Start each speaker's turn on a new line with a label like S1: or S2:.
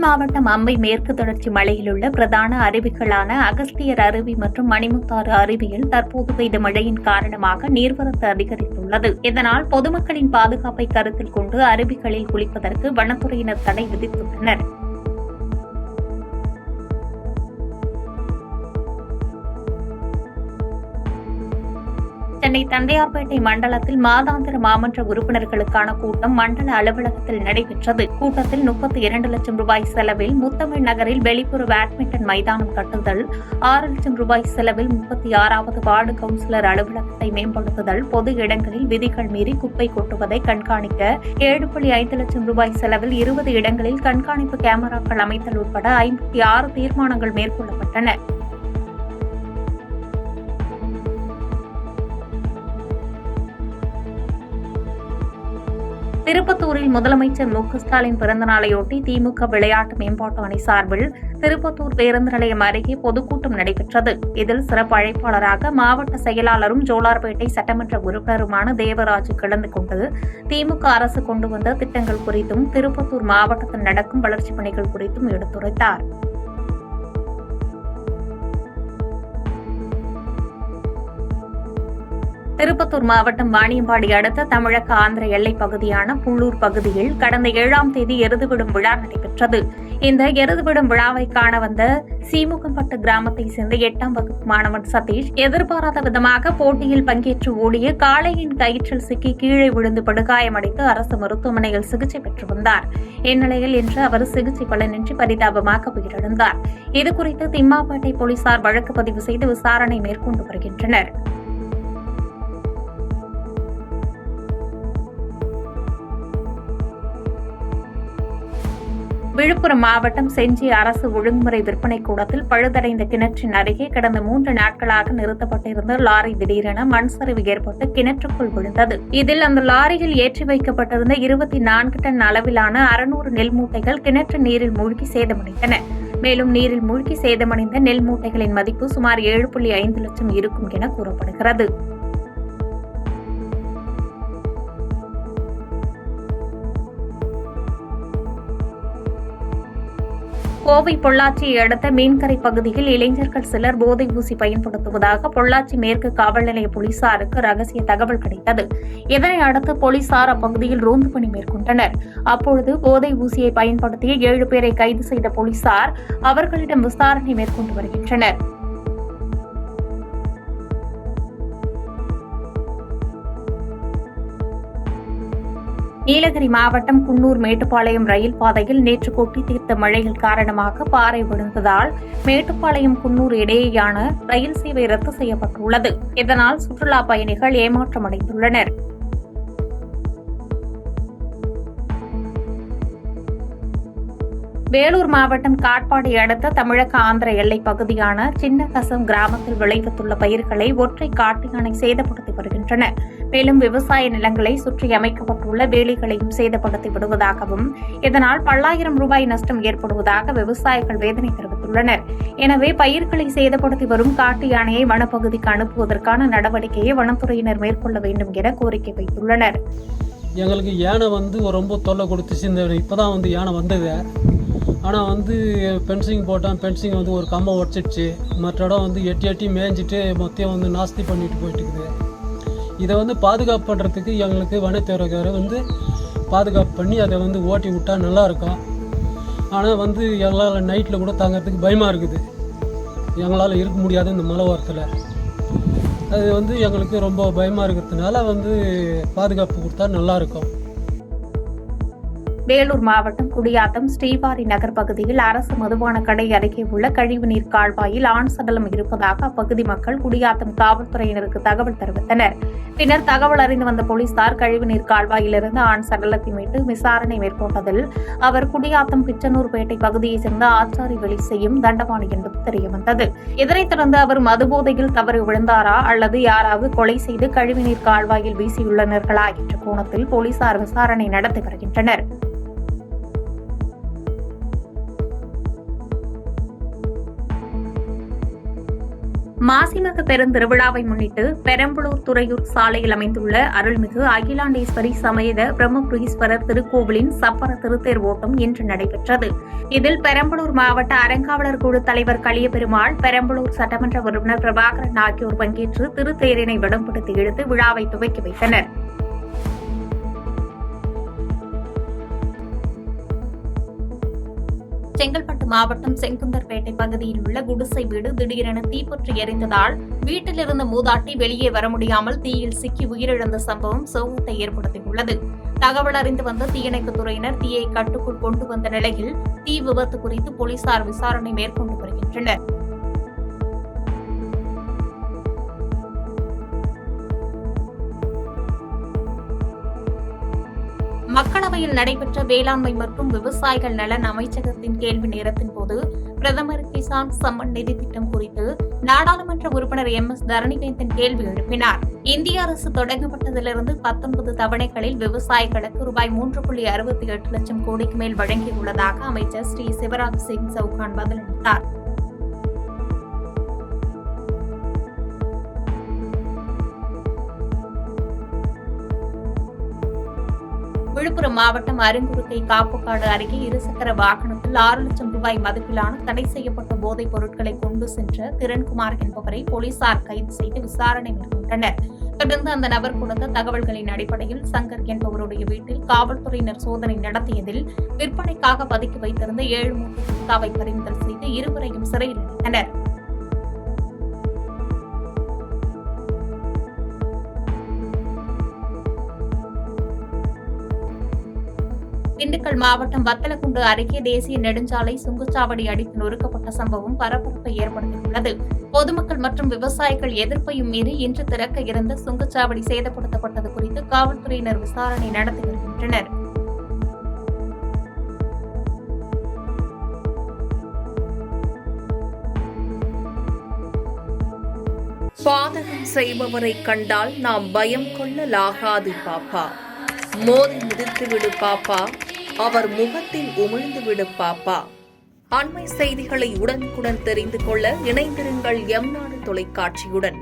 S1: மாவட்டம் அம்பை மேற்கு தொடர்ச்சி மலையில் உள்ள பிரதான அருவிகளான அகஸ்தியர் அருவி மற்றும் மணிமுத்தாறு அருவியில் தற்போது பெய்த மழையின் காரணமாக நீர்வரத்து அதிகரித்துள்ளது. இதனால் பொதுமக்களின் பாதுகாப்பை கருத்தில் கொண்டு அருவிகளில் குளிப்பதற்கு வனத்துறையினர் தடை விதித்துள்ளனர். சென்னை தண்டையார்பேட்டை மண்டலத்தில் மாதாந்திர மாமன்ற உறுப்பினர்களுக்கான கூட்டம் மண்டல அலுவலகத்தில் நடைபெற்றது. கூட்டத்தில் 32 லட்சம் ரூபாய் செலவில் முத்தமிழ் நகரில் வெளிப்புற பேட்மிண்டன் மைதானம் கட்டுதல், 6 லட்சம் ரூபாய் செலவில் 36வது வார்டு கவுன்சிலர் அலுவலகத்தை மேம்படுத்துதல், பொது இடங்களில் விதிகள் மீறி குப்பை கொட்டுவதை கண்காணிக்க 7.5 லட்சம் ரூபாய் செலவில் 20 இடங்களில் கண்காணிப்பு கேமராக்கள் அமைத்தல் உட்பட 56 தீர்மானங்கள் மேற்கொள்ளப்பட்டன. திருப்பத்தூரில் முதலமைச்சர் மு.க.ஸ்டாலின் பிறந்தநாளையொட்டி திமுக விளையாட்டு மேம்பாட்டு அணி சார்பில் திருப்பத்தூர் பேருந்து நிலையம் அருகே பொதுக்கூட்டம் நடைபெற்றது. இதில் சிறப்பு அழைப்பாளராக மாவட்ட செயலாளரும் ஜோலார்பேட்டை சட்டமன்ற உறுப்பினருமான தேவராஜ் கலந்து கொண்டு திமுக அரசு கொண்டு வந்த திட்டங்கள் குறித்தும் திருப்பத்தூர் மாவட்டத்தில் நடக்கும் வளர்ச்சிப் பணிகள் குறித்தும் எடுத்துரைத்தார். திருப்பத்தூர் மாவட்டம் வாணியம்பாடி அடுத்த தமிழக ஆந்திர எல்லைப் பகுதியான புள்ளூர் பகுதியில் கடந்த 7ஆம் தேதி எருதுவிடும் விழா நடைபெற்றது. இந்த எருதுவிடும் விழாவை காண வந்த சீமுகம்பட்டு கிராமத்தைச் சேர்ந்த 8ஆம் வகுப்பு மாணவன் சதீஷ் எதிர்பாராத விதமாக போட்டியில் பங்கேற்று ஓடிய காளையின் கயிற்றில் சிக்கி கீழே விழுந்து படுகாயமடைந்து அரசு மருத்துவமனையில் சிகிச்சை பெற்று வந்தார். இந்நிலையில் இன்று அவர் சிகிச்சை பலனின்றி பரிதாபமாக உயிரிழந்தார். இதுகுறித்து திம்மாப்பேட்டை போலீசார் வழக்கு பதிவு செய்து விசாரணை மேற்கொண்டு வருகின்றனர். விழுப்புரம் மாவட்டம் செஞ்சி அரசு ஒழுங்குமுறை விற்பனை கூடத்தில் பழுதடைந்த கிணற்றின் அருகே கடந்த 3 நாட்களாக நிறுத்தப்பட்டிருந்த லாரி திடீரென மண் சரிவு ஏற்பட்டு கிணற்றுக்குள் விழுந்தது. இதில் அந்த லாரியில் ஏற்றி வைக்கப்பட்டிருந்த 24 டன் அளவிலான 600 நெல் மூட்டைகள் கிணற்று நீரில் மூழ்கி சேதமடைந்தன. மேலும் நீரில் மூழ்கி சேதமடைந்த நெல் மூட்டைகளின் மதிப்பு சுமார் 7.5 லட்சம் இருக்கும் என கூறப்படுகிறது. கோவை பொள்ளாச்சியை அடுத்த மீன்கரை பகுதியில் இளைஞர்கள் சிலர் போதை ஊசி பயன்படுத்துவதாக பொள்ளாச்சி மேற்கு காவல் நிலைய போலீசாருக்கு ரகசிய தகவல் கிடைத்தது. இதனை அடுத்து போலீசார் அப்பகுதியில் ரோந்து பணி மேற்கொண்டனர். அப்பொழுது போதை ஊசியை பயன்படுத்திய 7 பேரை கைது செய்த போலீசார் அவர்களிடம் விசாரணை மேற்கொண்டு வருகின்றனர். நீலகிரி மாவட்டம் குன்னூர் மேட்டுப்பாளையம் ரயில் பாதையில் நேற்று கொட்டி தீர்த்த மழையில் காரணமாக பாறை விழுந்ததால் மேட்டுப்பாளையம் குன்னூர் இடையேயான ரயில் சேவை ரத்து செய்யப்பட்டுள்ளது. இதனால் சுற்றுலா பயணிகள் ஏமாற்றமடைந்துள்ளனர். வேலூர் மாவட்டம் காட்பாடி அடுத்த தமிழக ஆந்திர எல்லைப் பகுதியான சின்னகசம் கிராமத்தில் விளைவித்துள்ள பயிர்களை ஒற்றை காட்டு யானை சேதப்படுத்தி வருகின்றன. மேலும் விவசாய நிலங்களை சுற்றி அமைக்கப்பட்டுள்ள வேலிகளையும் சேதப்படுத்தி விடுவதாகவும் இதனால் பல்லாயிரம் ரூபாய் நஷ்டம் ஏற்படுவதாக விவசாயிகள் வேதனை தெரிவித்துள்ளனர். எனவே பயிர்களை சேதப்படுத்தி வரும் காட்டு யானையை வனப்பகுதிக்கு அனுப்புவதற்கான நடவடிக்கையை வனத்துறையினர் மேற்கொள்ள வேண்டும் என கோரிக்கை வைத்துள்ளனர்.
S2: எங்களுக்கு யானை ரொம்ப தொல்லை கொடுத்துச்சு. இப்போதான் யானை வந்தது. ஆனால் பென்சிங் போட்டான். பென்சிங் ஒரு கம்பை உடச்சிடுச்சு. மற்ற இடம் எட்டி மேய்ஞ்சிட்டு மொத்தம் நாஸ்தி பண்ணிட்டு போயிட்டுருக்குது. இதை பாதுகாப்பு பண்ணுறதுக்கு எங்களுக்கு வனத்துறைக்காரர் பாதுகாப்பு பண்ணி அதை ஓட்டி விட்டால் நல்லாயிருக்கும். ஆனால் எங்களால் நைட்டில் கூட தாங்கிறதுக்கு பயமாக இருக்குது. எங்களால் இருக்க முடியாது இந்த மலை ஓரத்தில். அது எங்களுக்கு ரொம்ப பயமாக இருக்கிறதுனால பாதுகாப்பு கொடுத்தா நல்லாயிருக்கும்.
S1: வேலூர் மாவட்டம் குடியாத்தம் ஸ்ரீவாரி நகர் பகுதியில் அரசு மதுபான கடை அருகே உள்ள கழிவுநீர் கால்வாயில் ஆண் சடலம் இருப்பதாக அப்பகுதி மக்கள் குடியாத்தம் காவல்துறையினருக்கு தகவல் தெரிவித்தனர். பின்னர் தகவல் அறிந்து வந்த போலீசார் கழிவுநீர் கால்வாயிலிருந்து ஆண் சடலத்தை மீட்டு விசாரணை மேற்கொண்டதில் அவர் குடியாத்தம் பிச்சனூர்பேட்டை பகுதியைச் சேர்ந்த ஆச்சாரி வெளி செய்யும் தண்டவாணி என்பது தெரியவந்தது. இதனைத் தொடர்ந்து அவர் மதுபோதையில் தவறி விழுந்தாரா அல்லது யாராவது கொலை செய்து கழிவுநீர் கால்வாயில் வீசியுள்ளனர்களா என்ற கோணத்தில் போலீசார் விசாரணை நடத்தி வருகின்றனர். மாசிமக பெருந்திருவிழாவை முன்னிட்டு பெரம்பலூர் துறையூர் சாலையில் அமைந்துள்ள அருள்மிகு அகிலாண்டேஸ்வரி சமேத பிரம்மபுரீஸ்வரர் திருக்கோவிலின் சப்பர திருத்தேர் ஓட்டம் இன்று நடைபெற்றது. இதில் பெரம்பலூர் மாவட்ட அறங்காவலர் குழு தலைவர் களியபெருமாள், பெரம்பலூர் சட்டமன்ற உறுப்பினர் பிரபாகரன் ஆகியோர் பங்கேற்று திருத்தேரினை விடம்படுத்தி இழுத்து விழாவை துவக்கி வைத்தனர். செங்கல்பட்டு மாவட்டம் செங்குந்தர்பேட்டை பகுதியில் உள்ள குடிசை வீடு திடீரென தீப்பற்றி எரிந்ததால் வீட்டில் இருந்த மூதாட்டி வெளியே வர முடியாமல் தீயில் சிக்கி உயிரிழந்த சம்பவம் சோகத்தை ஏற்படுத்தியுள்ளது. தகவல் அறிந்து வந்த தீயணைப்புத் துறையினர் தீயை கட்டுக்குள் கொண்டு வந்த நிலையில் தீ விபத்து குறித்து போலீசார் விசாரணை மேற்கொண்டு வருகின்றனர். மக்களவையில் நடைபெற்ற வேளாண்மை மற்றும் விவசாயிகள் நலன் அமைச்சகத்தின் கேள்வி நேரத்தின் போது பிரதமர் கிசான் சம்மன் நிதி திட்டம் குறித்து நாடாளுமன்ற உறுப்பினர் MS தரணிவேந்தன் கேள்வி எழுப்பினார். இந்திய அரசு தொடங்கப்பட்டதிலிருந்து 19 தவணைகளில் விவசாயிகளுக்கு ரூபாய் 3.68 லட்சம் கோடிக்கு மேல் வழங்கியுள்ளதாக அமைச்சர் ஸ்ரீ சிவராஜ் சிங் சௌகான் பதிலளித்தார். விழுப்புரம் மாவட்டம் அருங்குருக்கை காப்புக்காடு அருகே இருசக்கர வாகனத்தில் 6 லட்சம் ரூபாய் மதிப்பிலான தடை செய்யப்பட்ட போதைப் பொருட்களை கொண்டு சென்ற திரண்குமார் என்பவரை போலீசார் கைது செய்து விசாரணை மேற்கொண்டனர். தொடர்ந்து அந்த நபர் கொடுத்த தகவல்களின் அடிப்படையில் சங்கர் என்பவருடைய வீட்டில் காவல்துறையினர் சோதனை நடத்தியதில் விற்பனைக்காக பதுக்கி வைத்திருந்த 7 மூட்டை குட்காவை பறிமுதல் செய்து இருவரையும் சிறையில் அடைத்தனர். திண்டுக்கல் மாவட்டம் வத்தலக்குண்டு அருகே தேசிய நெடுஞ்சாலை சுங்கச்சாவடி அடித்து நொறுக்கப்பட்ட சம்பவம் பரபரப்பை ஏற்படுத்தியுள்ளது. பொதுமக்கள் மற்றும் விவசாயிகள் எதிர்ப்பையும் மீறி இன்று திறக்க இருந்த சுங்கச்சாவடி சேதப்படுத்தப்பட்டது குறித்து காவல்துறையினர் விசாரணை நடத்தி வருகின்றனர்.
S3: பாதகம் செய்பவரை கண்டால் நாம் பயம் கொள்ளலாகாது பாப்பா. மோதி மிதித்துவிடு பாப்பா, அவர் முகத்தில் உமிழ்ந்துவிடு பாப்பா. அண்மை செய்திகளை உடனுக்குடன் தெரிந்து கொள்ள இணைந்திருங்கள் எம் நாடு தொலைக்காட்சியுடன்.